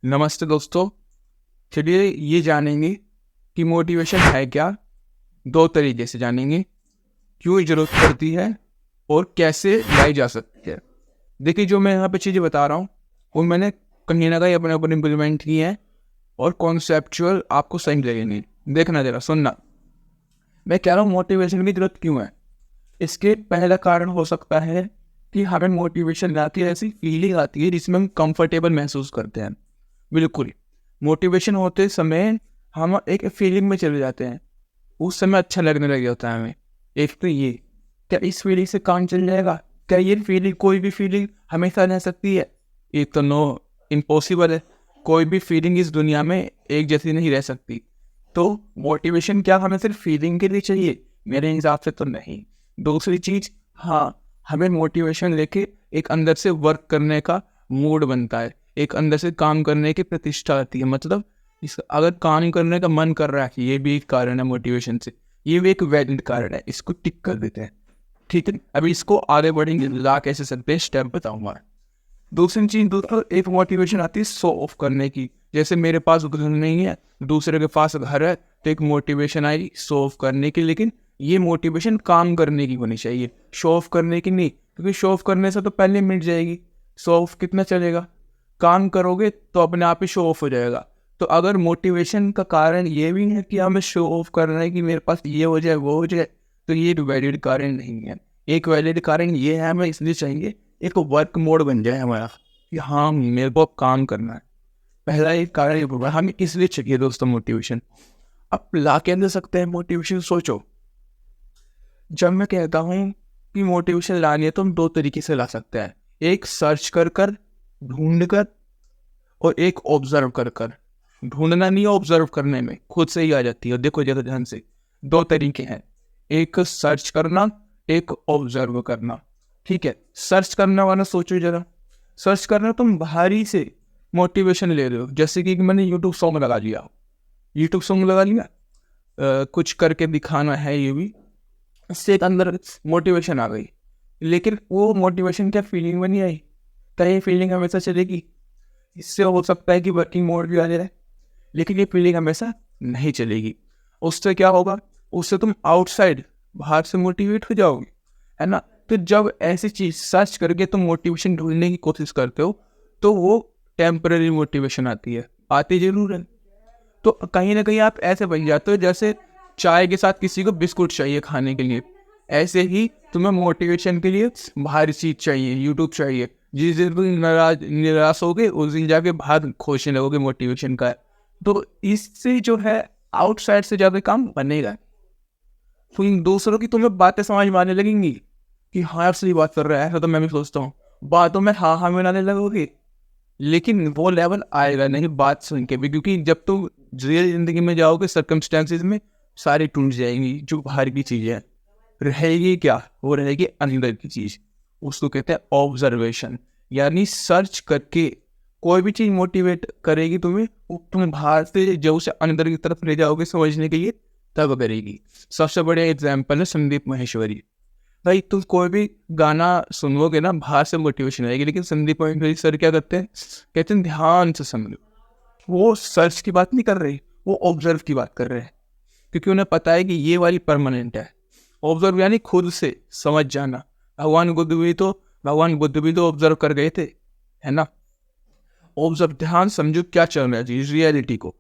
नमस्ते दोस्तों। चलिए ये जानेंगे कि मोटिवेशन है क्या। दो तरीके से जानेंगे, क्यों ज़रूरत पड़ती है और कैसे लाई जा सकती है। देखिए, जो मैं यहाँ पे चीज़ें बता रहा हूँ वो मैंने कहीं ना कहीं अपने ऊपर इम्प्लीमेंट की है और कॉन्सेप्चुअल आपको सही लगेंगे। देखना जरा, सुनना। मैं कह रहा हूँ मोटिवेशन की ज़रूरत क्यों है। इसके पहला कारण हो सकता है कि हमें मोटिवेशन आती है, ऐसी फीलिंग आती है जिसमें हम कंफर्टेबल महसूस करते हैं। बिल्कुल, मोटिवेशन होते समय हम एक फीलिंग में चले जाते हैं, उस समय अच्छा लगने लग जाता है हमें। एक तो ये, क्या इस फीलिंग से काम चल जाएगा? क्या ये फीलिंग, कोई भी फीलिंग हमेशा रह सकती है? एक तो नो, इम्पॉसिबल है। कोई भी फीलिंग इस दुनिया में एक जैसी नहीं रह सकती। तो मोटिवेशन क्या हमें सिर्फ फीलिंग के लिए चाहिए? मेरे हिसाब से तो नहीं। दूसरी चीज, हाँ, हमें मोटिवेशन लेके एक अंदर से वर्क करने का मूड बनता है, एक अंदर से काम करने की प्रतिष्ठा आती है। मतलब इस अगर काम करने का मन कर रहा है, ये भी एक कारण है मोटिवेशन से। ये भी एक वैलिड कारण है, इसको टिक कर देते हैं। ठीक है, अभी इसको आगे बढ़ेंगे, ला कैसे सकते हैं, स्टेप बताऊंगा। दूसरी चीज, दूसरा एक मोटिवेशन आती है शो ऑफ करने की। जैसे मेरे पास घर नहीं है, दूसरे के पास घर है, तो एक मोटिवेशन आई शो ऑफ करने की। लेकिन ये मोटिवेशन काम करने की होनी चाहिए, शो ऑफ करने की नहीं। क्योंकि शो ऑफ करने से तो पहले मिट जाएगी। शो ऑफ कितना चलेगा? काम करोगे तो अपने आप ही शो ऑफ हो जाएगा। तो अगर मोटिवेशन का कारण ये भी है कि हमें शो ऑफ करना है कि मेरे पास ये हो जाए वो हो जाए, तो ये एक वैलिड कारण नहीं है। एक वैलिड कारण ये है, हमें इसलिए चाहिए एक वर्क मोड बन जाए हमारा कि हाँ, मेरे को अब काम करना है। पहला एक कारण ये होगा, हमें इसलिए चाहिए दोस्तों मोटिवेशन। अब ला के दे सकते हैं मोटिवेशन, सोचो। जब मैं कहता हूँ कि मोटिवेशन लानी है तो हम दो तरीके से ला सकते हैं। एक सर्च कर कर, ढूंढ कर, और एक ऑब्जर्व कर कर। ढूंढना नहीं, ऑब्जर्व करने में खुद से ही आ जाती है। देखो जरा ध्यान से, दो तरीके हैं, एक सर्च करना, एक ऑब्जर्व करना। ठीक है, सर्च करना वाला सोचो जरा। सर्च करना, तुम बाहरी से मोटिवेशन ले रहे हो, जैसे कि मैंने यूट्यूब सॉन्ग लगा लिया। यूट्यूब सॉन्ग लगा लिया, कुछ करके दिखाना है ये भी, इससे एक अंदर मोटिवेशन आ गई। लेकिन वो मोटिवेशन क्या फीलिंग में नहीं आई? क्या ये फीलिंग हमेशा चलेगी? इससे हो सकता है कि वर्किंग मोड भी आ जाए, लेकिन ये फीलिंग हमेशा नहीं चलेगी। उससे क्या होगा? उससे तुम आउटसाइड, बाहर से मोटिवेट हो जाओगे, है ना। तो जब ऐसी चीज सर्च करके तुम मोटिवेशन ढूंढने की कोशिश करते हो, तो वो टेम्पररी मोटिवेशन आती है, आती जरूर है। तो कहीं ना कहीं आप ऐसे बन जाते हो जैसे चाय के साथ किसी को बिस्कुट चाहिए खाने के लिए। ऐसे ही तुम्हें मोटिवेशन के लिए बाहरी चीज चाहिए, यूट्यूब चाहिए। जिस दिन तुम निराश होगे, उस दिन जाके बाहर खोजने लगोगे मोटिवेशन का। तो इससे जो है आउटसाइड से ज्यादा काम बनेगा। तो इन दूसरों की तुम्हें बातें समझ में आने लगेंगी कि हाँ यार सही बात कर रहा है, ऐसा तो मैं भी सोचता हूँ। बातों में हाँ हाँ मिलाने लगोगे, लेकिन वो लेवल आएगा नहीं बात सुन के भी। क्योंकि जब तुम रियल जिंदगी में जाओगे, सर्कमस्टेंसेज में सारी टूट जाएंगी। जो बाहर की चीजें हैं, रहेगी क्या? वो रहेगी अंदर की चीज। उसको कहते हैं ऑब्जर्वेशन। यानी सर्च करके कोई भी चीज मोटिवेट करेगी तुम्हें, वो तुम बाहर से जब उसे अंदर की तरफ ले जाओगे समझने के लिए, तब करेगी। सबसे बढ़िया एग्जाम्पल है संदीप माहेश्वरी। भाई तुम कोई भी गाना सुनोगे ना, बाहर से मोटिवेशन आएगी, लेकिन संदीप माहेश्वरी सर क्या करते हैं? कहते हैं ध्यान से समझो। वो सर्च की बात नहीं कर रहे, वो ऑब्जर्व की बात कर रहे हैं। क्योंकि उन्हें पता है कि ये वाली परमानेंट है। ऑब्जर्व यानी खुद से समझ जाना। भगवान बुद्ध भी तो ऑब्जर्व कर गए थे, है ना। ऑब्जर्व, ध्यान समझो क्या चल रहा है रियलिटी को,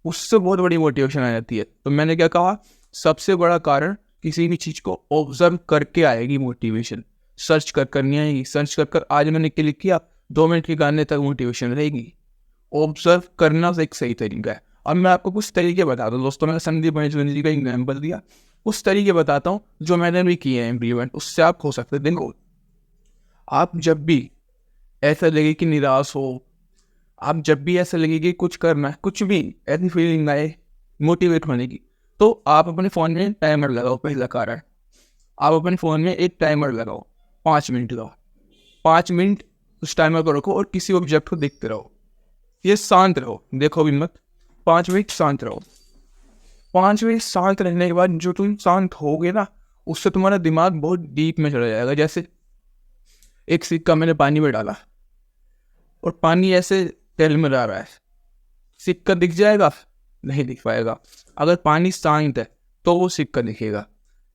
उससे बहुत बड़ी मोटिवेशन आ जाती है। तो मैंने क्या कहा, सबसे बड़ा कारण, किसी भी चीज को ऑब्जर्व करके आएगी मोटिवेशन। सर्च कर नहीं आएगी। सर्च कर आज मैंने क्लिक किया, 2 मिनट के गाने तक मोटिवेशन रहेगी। ऑब्जर्व करना एक सही तरीका है। अब मैं आपको कुछ तरीके बताता हूँ दोस्तों। मैंने संदीप महेश्वरी जी का एग्जाम्पल दिया, उस तरीके बताता हूँ जो मैंने भी किए हैं इम्प्लीमेंट, उससे आप हो सकते हैं। देखो, आप जब भी ऐसा लगे कि निराश हो, आप जब भी ऐसा लगे कि कुछ करना है, कुछ भी ऐसी फीलिंग आए मोटिवेट होने की, तो आप अपने फ़ोन में टाइमर लगाओ। पहला कारण, आप अपने फ़ोन में एक टाइमर लगाओ, 5 मिनट का। 5 मिनट उस टाइमर को रखो और किसी ऑब्जेक्ट को देखते रहो। ये शांत रहो, देखो भी मत। 5 मिनट शांत रहो। 5 मिनट शांत रहने के बाद जो तुम शांत होगे ना, उससे तुम्हारा दिमाग बहुत डीप में चला जाएगा। जैसे एक सिक्का मैंने पानी में डाला और पानी ऐसे तिलमिला रहा है, सिक्का दिख जाएगा? नहीं दिख पाएगा। अगर पानी शांत है तो वो सिक्का दिखेगा।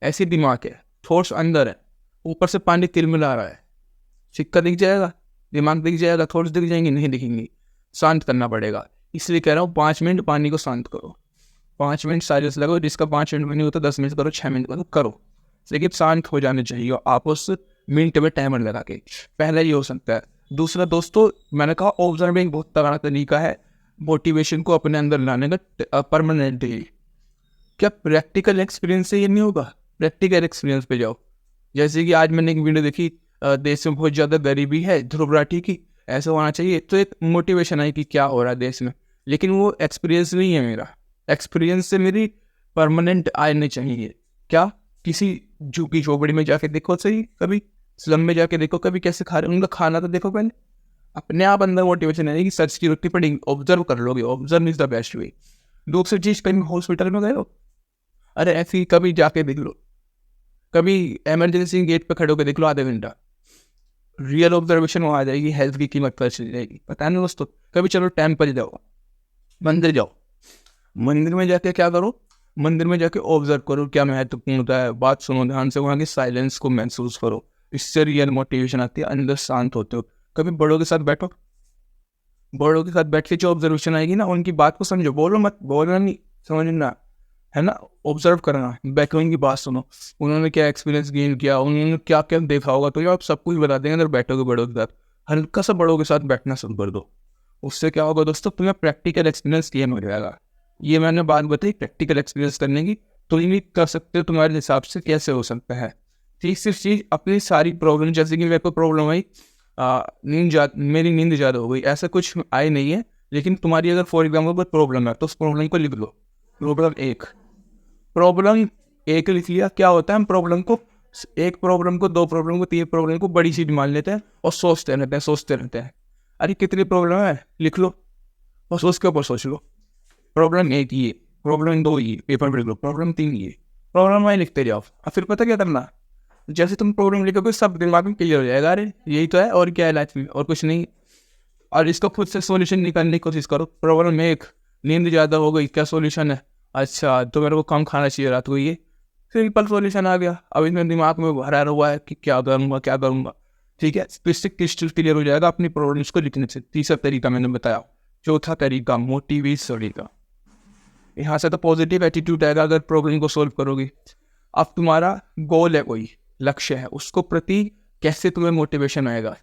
ऐसी दिमाग है, थॉट्स अंदर है, ऊपर से पानी तिलमिला रहा है, सिक्का दिख जाएगा? दिमाग दिख जाएगा? थॉट्स दिख जाएंगे? नहीं दिखेंगी। शांत करना पड़ेगा। इसलिए कह रहा हूँ 5 मिनट पानी को शांत करो, 5 मिनट साइलेंस लगाओ। जिसका 5 मिनट में नहीं होता 10 मिनट करो, 6 मिनट करो, लेकिन शांत हो जाने चाहिए आप उस मिनट में टाइमर लगा के। पहला ये हो सकता है। दूसरा दोस्तों, मैंने कहा ऑब्जर्विंग बहुत तगड़ा तरीका है मोटिवेशन को अपने अंदर लाने का परमानेंटली। क्या प्रैक्टिकल एक्सपीरियंस से ये नहीं होगा? प्रैक्टिकल एक्सपीरियंस पे जाओ। जैसे कि आज मैंने एक वीडियो देखी, देश में बहुत ज़्यादा गरीबी है, ध्रुव राठी की, ऐसा होना चाहिए, तो एक मोटिवेशन आई कि क्या हो रहा है देश में। लेकिन वो एक्सपीरियंस नहीं है मेरा। एक्सपीरियंस से मेरी परमानेंट आय नहीं चाहिए। क्या? किसी झुग्गी झोपड़ी में जाके देखो सही, कभी स्लम में जाके देखो कभी कैसे खा रहे, उनका खाना तो देखो पहले। अपने आप अंदर मोटिवेशन आएगी, सर्च की रोटी पड़ेगी, ऑब्जर्व कर लोगे। Observe is the best way. दूसरी चीज़, कहीं हॉस्पिटल में गए हो, अरे ऐसी कभी जाके देख लो, कभी इमरजेंसी गेट पे खड़े होकर देख लो आधा घंटा। रियल ऑब्जर्वेशन वहाँ आ जाएगी, हेल्थ की कीमत पता चल जाएगी। पता नहीं दोस्तों, कभी चलो टेम्पल जाओ, मंदिर जाओ, मंदिर में जाके क्या करो, मंदिर में जाके ऑब्जर्व करो क्या महत्वपूर्ण होता है, बात सुनो ध्यान से, वहाँ की साइलेंस को महसूस करो। इससे रियल मोटिवेशन आती है, अंदर शांत होते हो। कभी बड़ों के साथ बैठो, बड़ों के साथ बैठ के जो ऑब्जर्वेशन आएगी ना, उनकी बात को समझो, बोलो मत, बोलना नहीं, समझना है ना, ऑब्जर्व करना, बैकग्राउंड की बात सुनो, उन्होंने क्या एक्सपीरियंस गेन किया, उन्होंने क्या क्या देखा होगा, तो ये आप सब कुछ बता देंगे अगर बैठोगे बड़ों के साथ। हल्का सा बड़ों के साथ बैठना शुरू कर दो। उससे क्या होगा दोस्तों, तुम्हें प्रैक्टिकल एक्सपीरियंस गेन हो जाएगा। ये मैंने बात बताई प्रैक्टिकल एक्सपीरियंस करने की, तो ये कर सकते हो तुम्हारे हिसाब से कैसे हो सकता है। तीसरी चीज़, अपनी सारी प्रॉब्लम, जैसे कि मेरे को प्रॉब्लम आई मेरी नींद ज़्यादा हो गई, ऐसा कुछ आई नहीं है, लेकिन तुम्हारी अगर फॉर एग्जाम्पल कोई प्रॉब्लम है तो उस प्रॉब्लम को लिख लो। प्रॉब्लम एक लिख लिया, क्या होता है, हम प्रॉब्लम को, एक प्रॉब्लम को, 2 प्रॉब्लम को, 3 प्रॉब्लम को बड़ी चीज मान लेते हैं और सोचते रहते हैं। अरे कितनी प्रॉब्लम है, लिख लो और उसके ऊपर सोच लो। प्रॉब्लम 1 ये, प्रॉब्लम 2 ये, पेपर पर लिख लो, प्रॉब्लम 3 ये, प्रॉब्लम लिखते जाओ। और फिर पता क्या करना, जैसे तुम प्रॉब्लम लिखोगे सब दिमाग में क्लियर हो जाएगा, अरे यही तो है और क्या है लाइफ में, और कुछ नहीं। और इसको खुद से सोल्यूशन निकालने की कोशिश करो। प्रॉब्लम 1, नींद ज़्यादा हो गई, क्या सोल्यूशन है? अच्छा तो मेरे को कम खाना चाहिए रात को, ये सिंपल सोल्यूशन आ गया। अब इसमें दिमाग में भरा हुआ है कि क्या करूँगा। ठीक है, स्पेसिफिक क्रिस्टल क्लियर हो जाएगा अपनी प्रॉब्लम्स को लिखने से। तीसरा तरीका मैंने बताया। चौथा तरीका, मोटिवेशन तरीका। यहाँ से तो पॉजिटिव एटीट्यूड आएगा अगर प्रॉब्लम को सोल्व करोगे। अब तुम्हारा गोल है, कोई लक्ष्य है, उसको प्रति कैसे तुम्हें मोटिवेशन आएगा,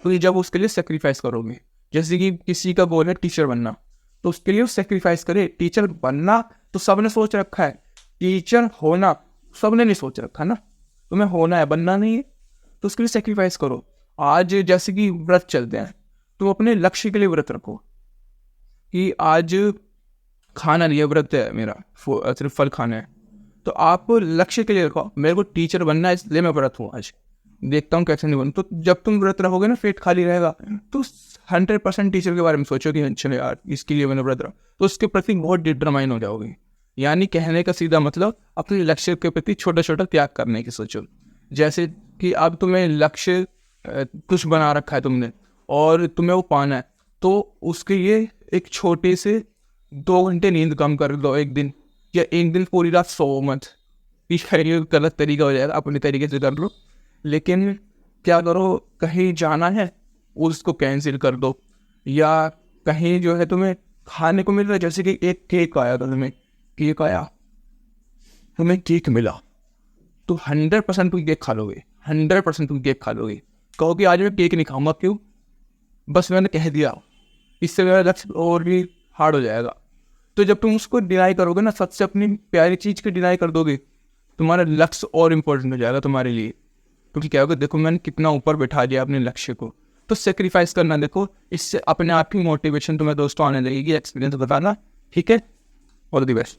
तो ये जब उसके लिए सेक्रीफाइस करोगे। जैसे कि किसी का गोल है टीचर बनना, तो उसके लिए सेक्रीफाइस करे। टीचर बनना तो सबने सोच रखा है, टीचर होना सबने नहीं सोच रखा ना, तुम्हें होना है, बनना नहीं है, तो उसके लिए सेक्रीफाइस करो। आज जैसे कि व्रत चलते हैं, तुम अपने लक्ष्य के लिए व्रत रखो कि आज खाना नहीं है, व्रत है मेरा, सिर्फ फल खाना है, तो आप लक्ष्य के लिए रखो, मेरे को टीचर बनना है इसलिए मैं व्रत हूँ, आज देखता हूँ कैसे नहीं बनूँ। तो जब तुम व्रत रहोगे ना, पेट खाली रहेगा, तो 100% टीचर के बारे में सोचो कि अच्छा यार इसके लिए मैंने व्रत रहा, तो उसके प्रति बहुत डिटरमाइन हो जाओगे। यानी कहने का सीधा मतलब, अपने लक्ष्य के प्रति छोटा छोटा त्याग करने की सोचो। जैसे कि अब तुम्हें लक्ष्य कुछ बना रखा है तुमने और तुम्हें वो पाना है, तो उसके लिए एक छोटे से 2 घंटे नींद कम कर दो एक दिन, या एक दिन पूरी रात सो मत। ये गलत तरीका हो जाएगा, अपने तरीके से कर लो। लेकिन क्या करो, कहीं जाना है उसको कैंसिल कर दो, या कहीं जो है तुम्हें खाने को मिल रहा है, जैसे कि एक केक आया था, तुम्हें केक मिला, तो 100% तुम केक खा लोगे, 100% तुम केक खा लोगे। कहोगे आज मैं केक नहीं खाऊंगा, क्यों? बस मैंने कह दिया, इससे मेरा लक्ष्य और भी हार्ड हो जाएगा। तो जब तुम उसको डिनाई करोगे ना, सबसे अपनी प्यारी चीज़ की डिनाई कर दोगे, तुम्हारा लक्ष्य और इम्पोर्टेंट हो जाएगा तुम्हारे लिए। क्योंकि क्या होगा, देखो मैंने कितना ऊपर बैठा दिया अपने लक्ष्य को, तो सेक्रीफाइस करना देखो, इससे अपने आप ही मोटिवेशन तुम्हें दोस्तों आने लगेगी। एक्सपीरियंस बताना, ठीक है, ऑल द बेस्ट।